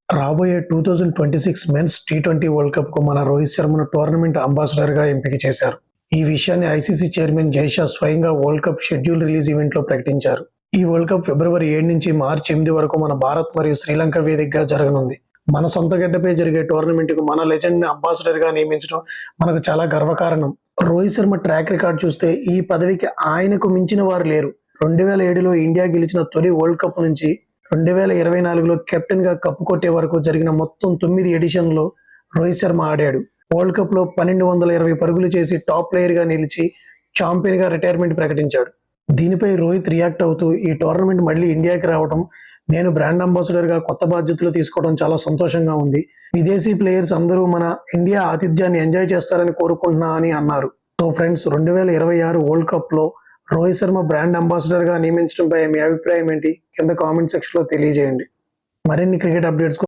రాబోయే 2026 men's T20 world కప్‌కు మన Rohit శర్మను tournament అంబాసిడర్‌గా ఎంపిక చేశారు. ఈ విషయాన్ని ఐసీసీ చైర్మన్ జై షా స్వయంగా వరల్డ్ కప్ షెడ్యూల్ రిలీజ్ ఈవెంట్‌లో ప్రకటించారు. ఈ వరల్డ్ కప్ ఫిబ్రవరి 7 నుంచి మార్చి 8 వరకు మన భారత్ మరియు శ్రీలంక వేదికగా జరగనుంది. మన సొంత గడ్డపై జరిగే టోర్నమెంట్‌కు మన లెజెండ్‌ని అంబాసిడర్‌గా నియమించడం మనకు చాలా గర్వకారణం. రోహిత్ శర్మ ట్రాక్ రికార్డ్ చూస్తే ఈ పదవికి ఆయనకు మించిన వారు లేరు. 2007లో ఇండియా గెలిచిన తొలి వరల్డ్ కప్ నుంచి 2024లో కెప్టెన్‌గా కప్పు కొట్టే వరకు జరిగిన మొత్తం 9 ఎడిషన్‌లో రోహిత్ శర్మ ఆడాడు. వరల్డ్ కప్‌లో 1220 పరుగులు చేసి టాప్ ప్లేయర్‌గా నిలిచి ఛాంపియన్‌గా రిటైర్మెంట్ ప్రకటించాడు. దీనిపై రోహిత్ రియాక్ట్ అవుతూ ఈ టోర్నమెంట్ మళ్ళీ ఇండియాకి రావడం, నేను బ్రాండ్ అంబాసిడర్‌గా కొత్త బాధ్యతలు తీసుకోవడం చాలా సంతోషంగా ఉంది. విదేశీ ప్లేయర్స్ అందరూ మన ఇండియా ఆతిథ్యాన్ని ఎంజాయ్ చేస్తారని కోరుకుంటున్నా అని అన్నారు. సో ఫ్రెండ్స్ 2026 వరల్డ్ కప్‌లో రోహిత్ శర్మ బ్రాండ్ అంబాసిడర్‌గా నియమించడంపై మీ అభిప్రాయం ఏంటి? కింద కామెంట్ సెక్షన్‌లో తెలియజేయండి. మరిన్ని క్రికెట్ అప్డేట్స్